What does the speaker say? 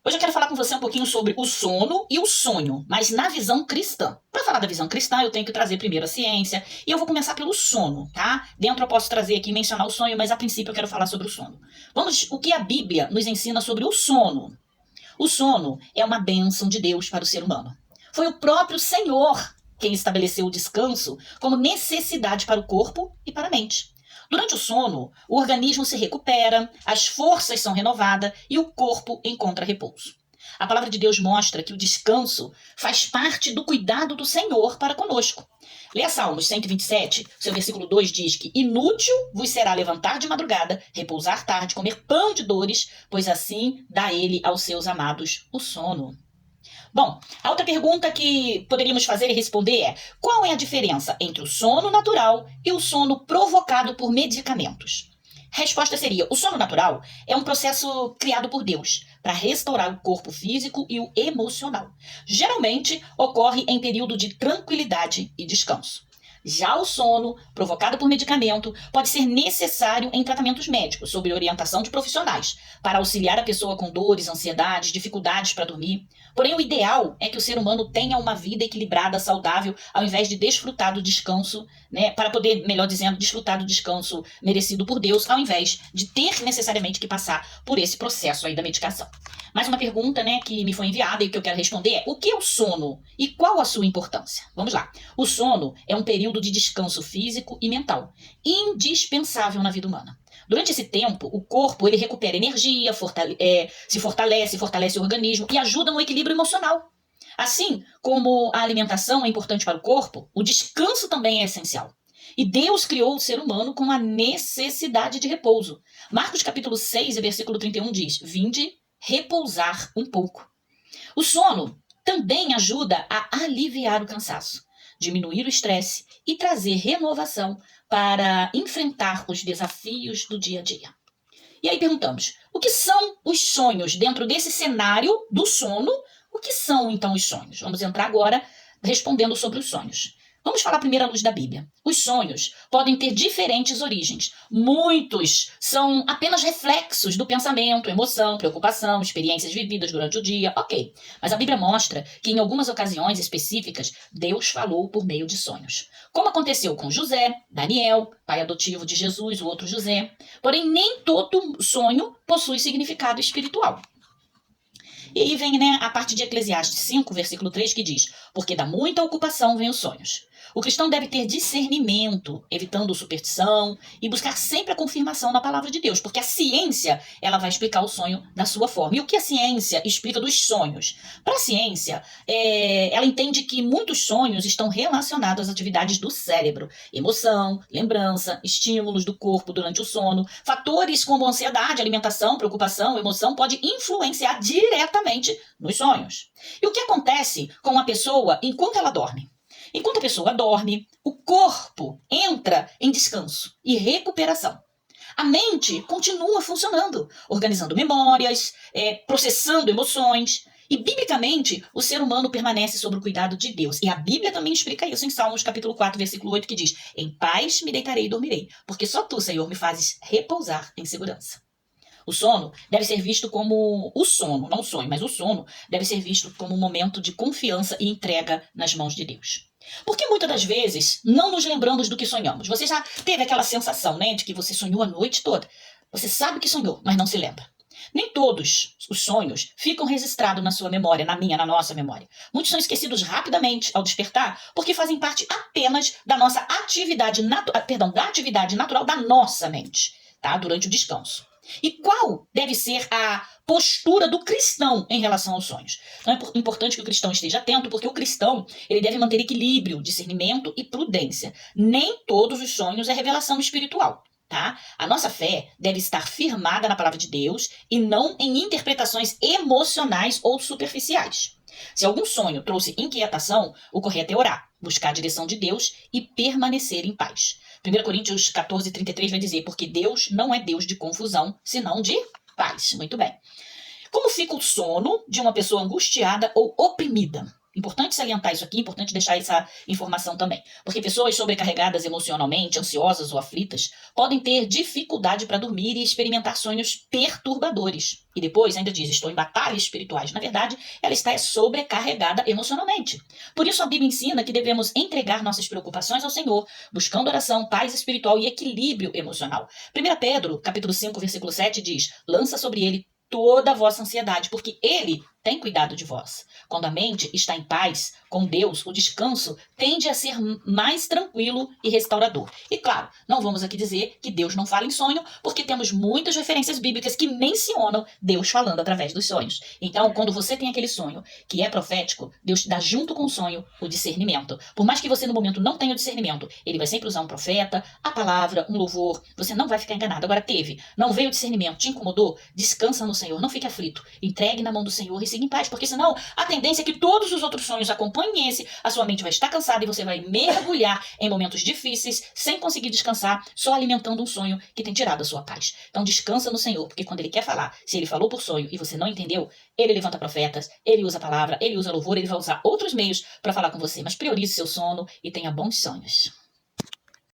Hoje eu quero falar com você um pouquinho sobre o sono e o sonho, mas na visão cristã. Para falar da visão cristã, eu tenho que trazer primeiro a ciência, e eu vou começar pelo sono, tá? Dentro eu posso trazer aqui e mencionar o sonho, mas a princípio eu quero falar sobre o sono. Vamos, o que a Bíblia nos ensina sobre o sono? O sono é uma bênção de Deus para o ser humano. Foi o próprio Senhor quem estabeleceu o descanso como necessidade para o corpo e para a mente. Durante o sono, o organismo se recupera, as forças são renovadas e o corpo encontra repouso. A palavra de Deus mostra que o descanso faz parte do cuidado do Senhor para conosco. Leia Salmos 127, seu versículo 2 diz que inútil vos será levantar de madrugada, repousar tarde, comer pão de dores, pois assim dá ele aos seus amados o sono. Bom, a outra pergunta que poderíamos fazer e responder é: qual é a diferença entre o sono natural e o sono provocado por medicamentos? A resposta seria: o sono natural é um processo criado por Deus para restaurar o corpo físico e o emocional. Geralmente ocorre em período de tranquilidade e descanso. Já o sono, provocado por medicamento, pode ser necessário em tratamentos médicos, sob orientação de profissionais, para auxiliar a pessoa com dores, ansiedades, dificuldades para dormir. Porém, o ideal é que o ser humano tenha uma vida equilibrada, saudável, ao invés de desfrutar do descanso, né, para poder, melhor dizendo, desfrutar do descanso merecido por Deus, ao invés de ter necessariamente que passar por esse processo aí da medicação. Mais uma pergunta, né, que me foi enviada e que eu quero responder é: o que é o sono e qual a sua importância? Vamos lá. O sono é um período de descanso físico e mental, indispensável na vida humana. Durante esse tempo, o corpo ele recupera energia, se fortalece o organismo e ajuda no equilíbrio emocional. Assim como a alimentação é importante para o corpo, o descanso também é essencial. E Deus criou o ser humano com a necessidade de repouso. Marcos capítulo 6, versículo 31 diz: vinde repousar um pouco. O sono também ajuda a aliviar o cansaço, diminuir o estresse e trazer renovação para enfrentar os desafios do dia a dia. E aí perguntamos: o que são os sonhos dentro desse cenário do sono? O que são então os sonhos? Vamos entrar agora respondendo sobre os sonhos. Vamos falar primeiro à luz da Bíblia. Os sonhos podem ter diferentes origens. Muitos são apenas reflexos do pensamento, emoção, preocupação, experiências vividas durante o dia. Ok, mas a Bíblia mostra que em algumas ocasiões específicas, Deus falou por meio de sonhos. Como aconteceu com José, Daniel, pai adotivo de Jesus, o outro José. Porém, nem todo sonho possui significado espiritual. E aí vem, né, a parte de Eclesiastes 5, versículo 3, que diz: porque da muita ocupação vem os sonhos. O cristão deve ter discernimento, evitando superstição e buscar sempre a confirmação na palavra de Deus, porque a ciência ela vai explicar o sonho da sua forma. E o que a ciência explica dos sonhos? Para a ciência, ela entende que muitos sonhos estão relacionados às atividades do cérebro, emoção, lembrança, estímulos do corpo durante o sono. Fatores como ansiedade, alimentação, preocupação, emoção podem influenciar diretamente nos sonhos. E o que acontece com a pessoa enquanto ela dorme? Enquanto a pessoa dorme, o corpo entra em descanso e recuperação. A mente continua funcionando, organizando memórias, processando emoções. E, biblicamente, o ser humano permanece sob o cuidado de Deus. E a Bíblia também explica isso em Salmos capítulo 4, versículo 8, que diz: em paz me deitarei e dormirei, porque só tu, Senhor, me fazes repousar em segurança. O sono deve ser visto como o sono, não o sonho, mas o sono deve ser visto como um momento de confiança e entrega nas mãos de Deus. Porque muitas das vezes não nos lembramos do que sonhamos. Você já teve aquela sensação, né, de que você sonhou a noite toda. Você sabe que sonhou, mas não se lembra. Nem todos os sonhos ficam registrados na sua memória, na minha, na nossa memória. Muitos são esquecidos rapidamente ao despertar, porque fazem parte apenas da nossa atividade, da atividade natural da nossa mente, tá? Durante o descanso. E qual deve ser a postura do cristão em relação aos sonhos? Então é importante que o cristão esteja atento, porque o cristão ele deve manter equilíbrio, discernimento e prudência. Nem todos os sonhos é revelação espiritual. Tá? A nossa fé deve estar firmada na palavra de Deus e não em interpretações emocionais ou superficiais. Se algum sonho trouxe inquietação, o correto é orar, buscar a direção de Deus e permanecer em paz. 1 Coríntios 14, 33 vai dizer: porque Deus não é Deus de confusão, senão de paz. Muito bem. Como fica o sono de uma pessoa angustiada ou oprimida? Importante salientar isso aqui, importante deixar essa informação também. Porque pessoas sobrecarregadas emocionalmente, ansiosas ou aflitas, podem ter dificuldade para dormir e experimentar sonhos perturbadores. E depois ainda diz, estou em batalhas espirituais. Na verdade, ela está sobrecarregada emocionalmente. Por isso a Bíblia ensina que devemos entregar nossas preocupações ao Senhor, buscando oração, paz espiritual e equilíbrio emocional. 1 Pedro, capítulo 5, versículo 7 diz, lança sobre ele toda a vossa ansiedade, porque ele tem cuidado de vós. Quando a mente está em paz com Deus, o descanso tende a ser mais tranquilo e restaurador. E claro, não vamos aqui dizer que Deus não fala em sonho, porque temos muitas referências bíblicas que mencionam Deus falando através dos sonhos. Então, quando você tem aquele sonho que é profético, Deus dá junto com o sonho o discernimento. Por mais que você no momento não tenha o discernimento, ele vai sempre usar um profeta, a palavra, um louvor, você não vai ficar enganado. Agora não veio o discernimento, te incomodou, descansa no Senhor, não fique aflito, entregue na mão do Senhor e siga em paz, porque senão a tendência é que todos os outros sonhos acompanhem esse, a sua mente vai estar cansada e você vai mergulhar em momentos difíceis, sem conseguir descansar, só alimentando um sonho que tem tirado a sua paz. Então descansa no Senhor, porque quando ele quer falar, se ele falou por sonho e você não entendeu, ele levanta profetas, ele usa a palavra, ele usa louvor, ele vai usar outros meios para falar com você, mas priorize seu sono e tenha bons sonhos.